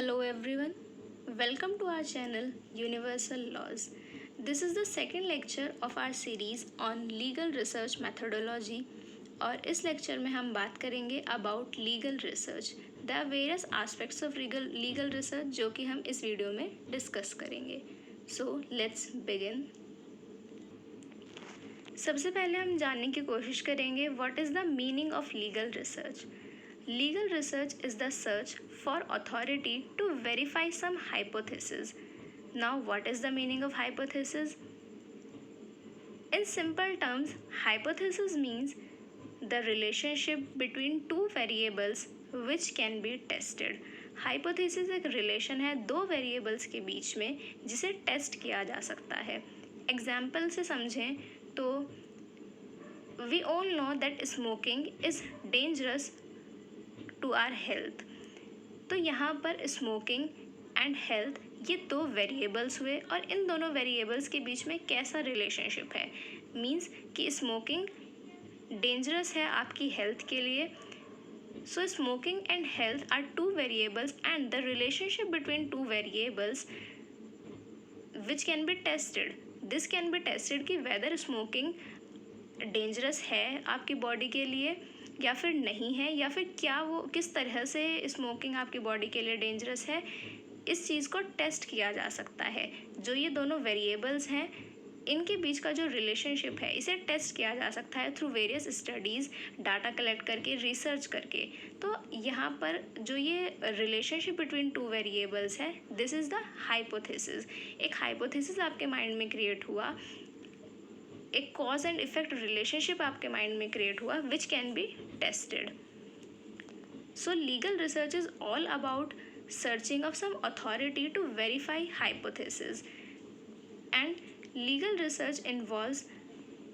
Hello everyone, welcome to our channel Universal Laws. This is the second lecture of our series on legal research methodology और इस lecture में हम बात करेंगे about legal research. There are various aspects of legal research जो कि हम इस वीडियो में डिस्कस करेंगे. So let's begin. सबसे पहले हम जानने की कोशिश करेंगे what is the meaning of legal research. Legal research is the search for authority to verify some hypothesis. Now, what is the meaning of hypothesis? In simple terms, hypothesis means the relationship between two variables which can be tested. Hypothesis एक relation है दो variables के बीच में जिसे test किया जा सकता है. Example से समझें तो we all know that smoking is dangerous to our health. तो यहाँ पर स्मोकिंग एंड हेल्थ ये दो वेरिएबल्स हुए और इन दोनों वेरिएबल्स के बीच में कैसा रिलेशनशिप है. मीन्स कि स्मोकिंग डेंजरस है आपकी हेल्थ के लिए. So smoking and health are two variables and the relationship between two variables which can be tested. This can be tested कि वेदर स्मोकिंग डेंजरस है आपकी बॉडी के लिए या फिर नहीं है, या फिर क्या वो किस तरह से स्मोकिंग आपकी बॉडी के लिए डेंजरस है. इस चीज़ को टेस्ट किया जा सकता है. जो ये दोनों वेरिएबल्स हैं इनके बीच का जो रिलेशनशिप है इसे टेस्ट किया जा सकता है through various studies, data collect करके, रिसर्च करके. तो यहाँ पर जो ये रिलेशनशिप बिटवीन टू वेरिएबल्स है दिस इज़ द हाइपोथेसिस. एक हाइपोथेसिस आपके माइंड में क्रिएट हुआ, एक कॉज एंड इफेक्ट रिलेशनशिप आपके माइंड में क्रिएट हुआ which can be tested. So legal research is all about searching of some authority to verify hypothesis and legal research involves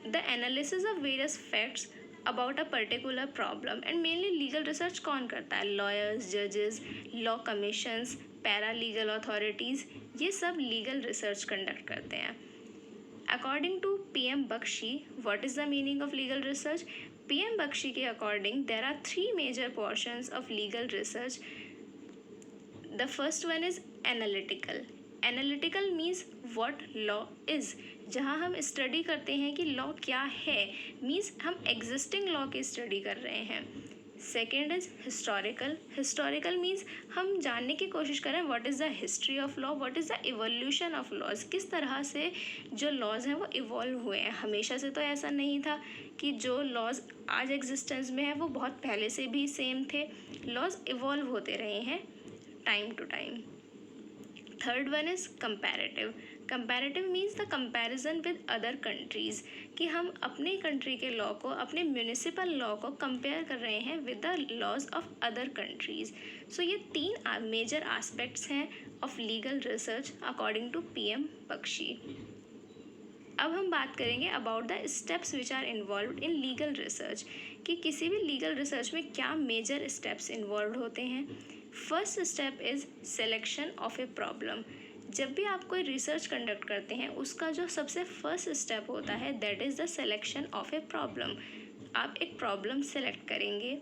the analysis of various facts about a particular problem. And mainly legal research कौन करता है? Lawyers, जजेस, law commissions, para legal authorities, ये सब legal research conduct करते हैं. According to PM Bakshi, what is the meaning of legal research? PM Bakshi के according there are three major portions of legal research. The first one is analytical. Analytical means what law is. जहाँ हम study करते हैं कि law क्या है, means हम existing law की स्टडी कर रहे हैं. Second is historical. Historical means हम जानने की कोशिश करें what is the history of law, what is the evolution of laws. किस तरह से जो लॉज हैं वो इवॉल्व हुए हैं. हमेशा से तो ऐसा नहीं था कि जो लॉज आज एग्जिस्टेंस में है वो बहुत पहले से भी सेम थे. लॉज इवॉल्व होते रहे हैं time to time. Third one is comparative. Comparative means the comparison with other countries, कि हम अपने कंट्री के लॉ को, अपने म्यूनिसिपल लॉ को कंपेयर कर रहे हैं with the laws of other countries. So ये तीन मेजर आस्पेक्ट्स हैं of legal research according to PM Bakshi. अब हम बात करेंगे about the steps which are involve in legal research, कि किसी भी लीगल रिसर्च में क्या मेजर स्टेप्स इन्वॉल्व होते हैं. First step is selection of a problem. जब भी आप कोई रिसर्च कंडक्ट करते हैं उसका जो सबसे फर्स्ट स्टेप होता है that is the selection of a problem. आप एक प्रॉब्लम सेलेक्ट करेंगे,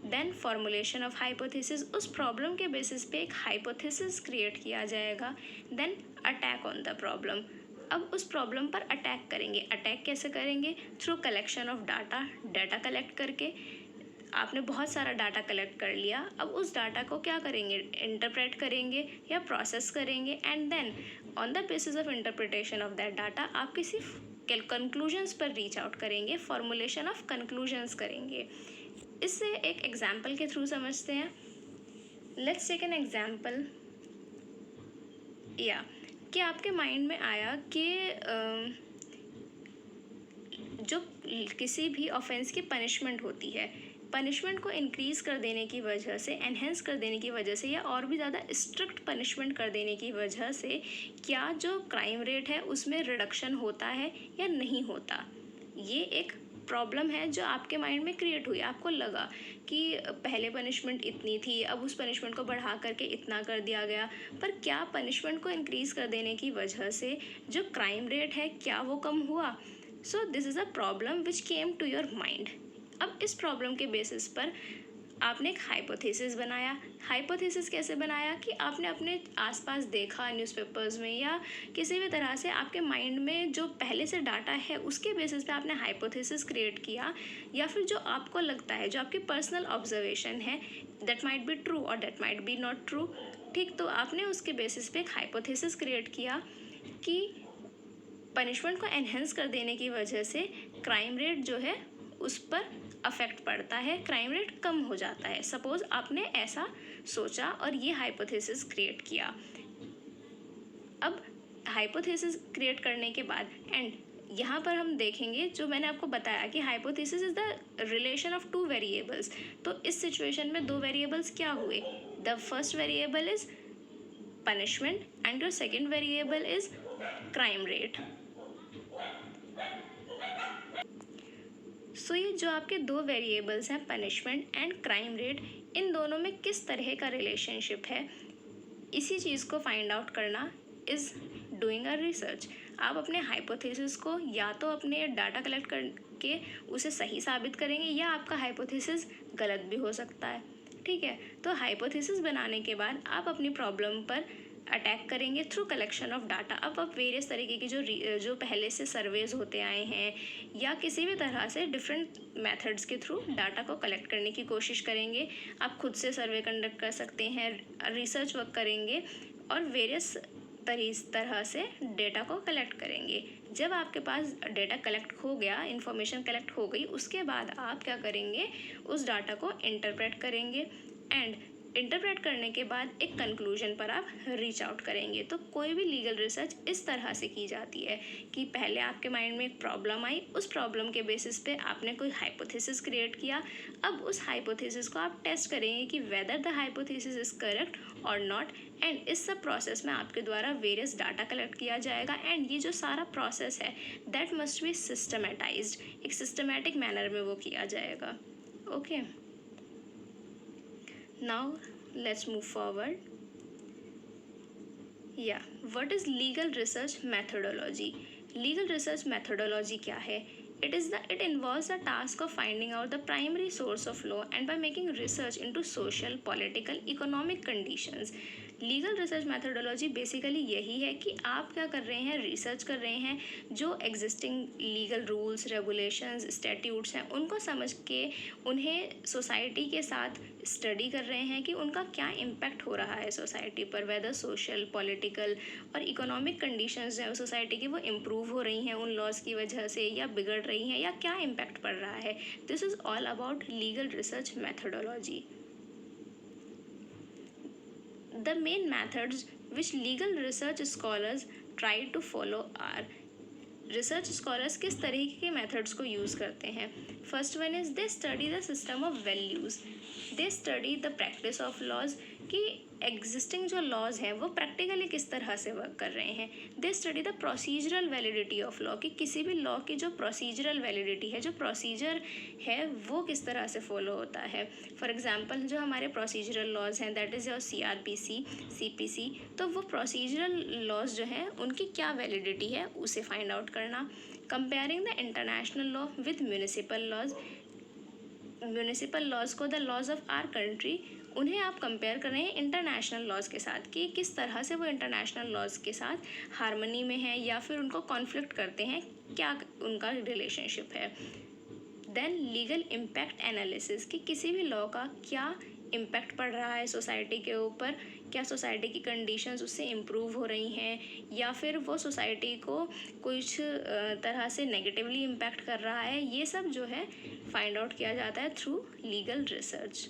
देन फॉर्मुलेशन ऑफ हाइपोथेसिस. उस प्रॉब्लम के बेसिस पे एक हाइपोथेसिस क्रिएट किया जाएगा, then attack on the problem. अब उस प्रॉब्लम पर अटैक करेंगे. अटैक कैसे करेंगे? Through collection of data collect करके. आपने बहुत सारा डाटा कलेक्ट कर लिया, अब उस डाटा को क्या करेंगे? इंटरप्रेट करेंगे या प्रोसेस करेंगे, and then on the basis of interpretation of that data आप किसी कंक्लूजन्स पर रीच आउट करेंगे, फॉर्मुलेशन ऑफ कंक्लूजन्स करेंगे. इससे एक एग्जांपल के थ्रू समझते हैं. Let's take an example. या कि आपके माइंड में आया कि जो किसी भी ऑफेंस की पनिशमेंट होती है, पनिशमेंट को इंक्रीज़ कर देने की वजह से, एनहेंस कर देने की वजह से, या और भी ज़्यादा स्ट्रिक्ट पनिशमेंट कर देने की वजह से क्या जो क्राइम रेट है उसमें रिडक्शन होता है या नहीं होता. ये एक प्रॉब्लम है जो आपके माइंड में क्रिएट हुई. आपको लगा कि पहले पनिशमेंट इतनी थी, अब उस पनिशमेंट को बढ़ा करके इतना कर दिया गया, पर क्या पनिशमेंट को इंक्रीज़ कर देने की वजह से जो क्राइम रेट है क्या वो कम हुआ. So this is a problem which came to your mind. अब इस प्रॉब्लम के बेसिस पर आपने एक हाइपोथेसिस बनाया। हाइपोथेसिस कैसे बनाया कि आपने अपने आसपास देखा न्यूज़पेपर्स में या किसी भी तरह से आपके माइंड में जो पहले से डाटा है उसके बेसिस पे आपने हाइपोथेसिस क्रिएट किया, या फिर जो आपको लगता है, जो आपकी पर्सनल ऑब्जर्वेशन है, दैट माइट बी ट्रू और that might be not true. ठीक, तो आपने उसके बेसिस पे एक हाइपोथेसिस क्रिएट किया कि पनिशमेंट को एनहेंस कर देने की वजह से क्राइम रेट जो है उस पर अफेक्ट पड़ता है, क्राइम रेट कम हो जाता है। सपोज आपने ऐसा सोचा और ये हाइपोथेसिस क्रिएट किया। अब हाइपोथेसिस क्रिएट करने के बाद एंड यहाँ पर हम देखेंगे, जो मैंने आपको बताया कि hypothesis is the relation of two variables. तो इस सिचुएशन में दो वेरिएबल्स क्या हुए? The first variable is punishment and your second variable is crime rate. So ये जो आपके दो वेरिएबल्स हैं, पनिशमेंट एंड क्राइम रेट, इन दोनों में किस तरह का रिलेशनशिप है, इसी चीज़ को फाइंड आउट करना इज़ डूइंग अ रिसर्च। आप अपने हाइपोथेसिस को या तो अपने डाटा कलेक्ट करके उसे सही साबित करेंगे, या आपका हाइपोथेसिस गलत भी हो सकता है। ठीक है, तो हाइपोथेसिस बनाने के बाद आप अपनी प्रॉब्लम पर अटैक करेंगे थ्रू कलेक्शन ऑफ डाटा। अब आप वेरियस तरीके की जो पहले से सर्वेज होते आए हैं या किसी भी तरह से डिफरेंट मेथड्स के थ्रू डाटा को कलेक्ट करने की कोशिश करेंगे। आप खुद से सर्वे कंडक्ट कर सकते हैं, रिसर्च वर्क करेंगे और वेरियस तरह से डेटा को कलेक्ट करेंगे। जब आपके पास डेटा कलेक्ट हो गया, इन्फॉर्मेशन कलेक्ट हो गई, उसके बाद आप क्या करेंगे, उस डाटा को इंटरप्रेट करेंगे एंड इंटरप्रेट करने के बाद एक कंक्लूजन पर आप रीच आउट करेंगे। तो कोई भी लीगल रिसर्च इस तरह से की जाती है कि पहले आपके माइंड में एक प्रॉब्लम आई, उस प्रॉब्लम के बेसिस पे आपने कोई हाइपोथेसिस क्रिएट किया। अब उस हाइपोथेसिस को आप टेस्ट करेंगे कि whether the hypothesis is correct और नॉट, एंड इस सब प्रोसेस में आपके द्वारा वेरियस डाटा कलेक्ट किया जाएगा। एंड ये जो सारा प्रोसेस है दैट मस्ट बी सिस्टमेटाइज्ड, एक सिस्टमेटिक मैनर में वो किया जाएगा। Okay, now let's move forward. Yeah, what is legal research methodology? Legal research methodology क्या है? It involves the task of finding out the primary source of law and by making research into social, political, economic conditions. Legal research methodology basically यही है कि आप क्या कर रहे हैं, रिसर्च कर रहे हैं, जो existing legal rules, regulations, statutes हैं उनको समझ के उन्हें सोसाइटी के साथ स्टडी कर रहे हैं कि उनका क्या इम्पैक्ट हो रहा है सोसाइटी पर, वेदर सोशल, पॉलिटिकल और इकोनॉमिक कंडीशंस हैं सोसाइटी की वो इम्प्रूव हो रही हैं उन लॉज की वजह से या बिगड़ रही हैं, या क्या इम्पैक्ट पड़ रहा है। This is all about legal research methodology. The main methods which legal research scholars try to follow are, research scholars किस तरीके के मेथड्स को यूज़ करते हैं। First one is they study the system of values, they study the practice of laws कि existing जो laws हैं वो प्रैक्टिकली किस तरह से वर्क कर रहे हैं। दे study the procedural validity of law कि किसी भी लॉ की जो प्रोसीजरल वैलिडिटी है, जो प्रोसीजर है वो किस तरह से फॉलो होता है। फॉर एग्जांपल जो हमारे प्रोसीजरल लॉज हैं that is your CRPC, CPC, तो वो प्रोसीजरल लॉज जो हैं उनकी क्या वैलिडिटी है उसे फाइंड आउट करना। Comparing the international law with municipal laws, municipal laws को the laws of our country, उन्हें आप कंपेयर कर रहे हैं इंटरनेशनल लॉज के साथ कि किस तरह से वो इंटरनेशनल लॉज के साथ हार्मनी में है या फिर उनको कॉन्फ्लिक्ट करते हैं, क्या उनका रिलेशनशिप है। देन लीगल इम्पैक्ट एनालिसिस कि किसी भी लॉ का क्या इम्पैक्ट पड़ रहा है सोसाइटी के ऊपर, क्या सोसाइटी की कंडीशंस उससे इम्प्रूव हो रही हैं या फिर वो सोसाइटी को कुछ तरह से नेगेटिवली इम्पैक्ट कर रहा है। ये सब जो है फाइंड आउट किया जाता है through legal research.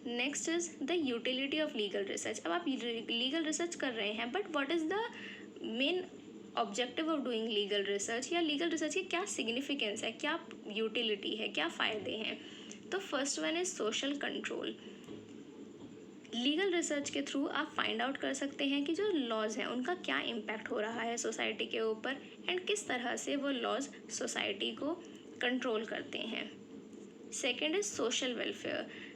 Next is the utility of legal research. अब आप लीगल रिसर्च कर रहे हैं but what is the main objective of doing legal research, या लीगल रिसर्च की क्या सिग्निफिकेंस है, क्या यूटिलिटी है, क्या फ़ायदे हैं। तो first one is social control. Legal research के थ्रू आप फाइंड आउट कर सकते हैं कि जो लॉज हैं उनका क्या इम्पैक्ट हो रहा है सोसाइटी के ऊपर एंड किस तरह से वो लॉज सोसाइटी को कंट्रोल करते हैं। Second is social welfare.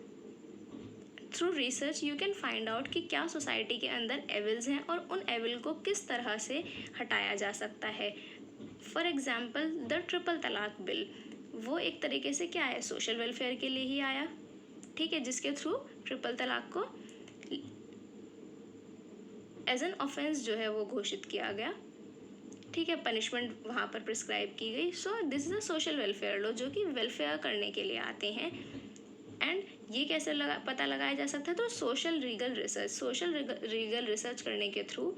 Through research you can find out कि क्या सोसाइटी के अंदर एविल्स हैं और उन एविल को किस तरह से हटाया जा सकता है। फॉर एग्ज़ाम्पल द ट्रिपल तलाक बिल, वो एक तरीके से क्या है, सोशल वेलफेयर के लिए ही आया, ठीक है, जिसके थ्रू ट्रिपल तलाक को एज एन ऑफेंस जो है वो घोषित किया गया, ठीक है, पनिशमेंट वहाँ पर प्रिस्क्राइब की गई। सो this is a social welfare law, जो कि वेलफेयर करने के लिए आते हैं। एंड ये कैसे पता लगाया जा सकता है, तो सोशल लीगल रिसर्च करने के थ्रू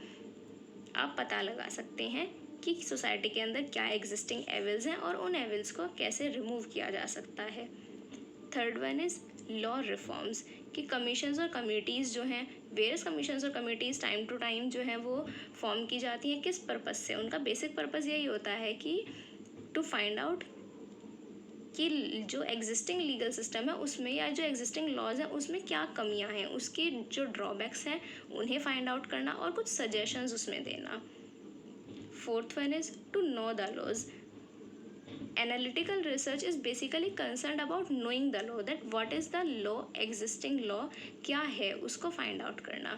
आप पता लगा सकते हैं कि सोसाइटी के अंदर क्या एग्जिस्टिंग एविल्स हैं और उन एविल्स को कैसे रिमूव किया जा सकता है। Third one is law reforms, कि कमीशंस और कमेटीज़ जो हैं, वेरियस कमीशंस और कमेटीज़ टाइम टू टाइम जो हैं वो फॉर्म की जाती हैं। किस पर्पज़ से? उनका बेसिक पर्पज़ यही होता है कि टू फाइंड आउट कि जो एग्जिस्टिंग लीगल सिस्टम है उसमें या जो एग्जिस्टिंग लॉज हैं उसमें क्या कमियां हैं, उसकी जो ड्रॉबैक्स हैं उन्हें फाइंड आउट करना और कुछ सजेशंस उसमें देना। Fourth one is to know the laws. Analytical research is basically concerned about knowing the law, that what is the law, existing law क्या है उसको find out करना।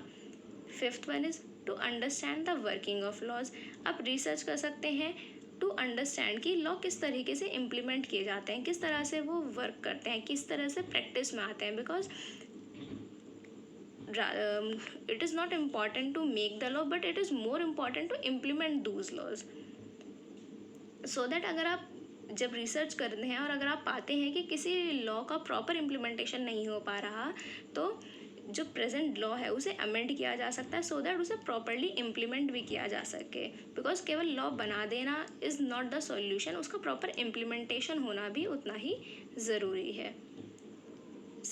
Fifth one is to understand the working of laws. आप research कर सकते हैं to understand कि law किस तरीके से इम्प्लीमेंट किए जाते हैं, किस तरह से वो वर्क करते हैं, किस तरह से प्रैक्टिस में आते हैं। Because it is not important to make the law, but it is more important to implement those laws. So that अगर आप जब रिसर्च करते हैं और अगर आप पाते हैं कि किसी लॉ का प्रॉपर इम्प्लीमेंटेशन नहीं हो पा रहा, तो जो प्रेजेंट लॉ है उसे अमेंड किया जा सकता है, सो दैट उसे प्रॉपरली इम्प्लीमेंट भी किया जा सके। बिकॉज केवल लॉ बना देना इज़ नॉट द सॉल्यूशन, उसका प्रॉपर इम्प्लीमेंटेशन होना भी उतना ही ज़रूरी है।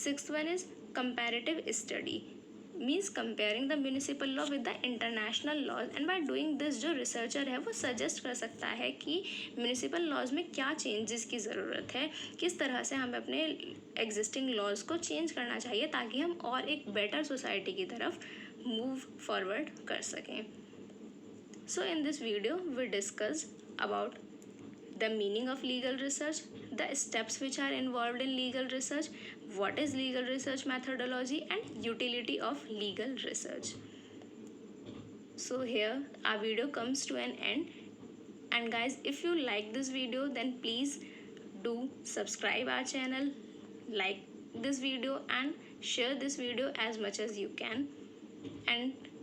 Sixth one is comparative study, means comparing the municipal law with the international laws. And by doing this जो रिसर्चर है वो सजेस्ट कर सकता है कि म्यूनिसिपल लॉज में क्या चेंजेस की ज़रूरत है, किस तरह से हमें अपने एग्जिस्टिंग लॉज को चेंज करना चाहिए ताकि हम और एक बेटर सोसाइटी की तरफ मूव फॉरवर्ड कर सकें। So in this video we discuss about the meaning of legal research, the steps which are involved in legal research, what is legal research methodology, and utility of legal research. So here our video comes to an end, and guys, if you like this video then please do subscribe our channel, like this video and share this video as much as you can, and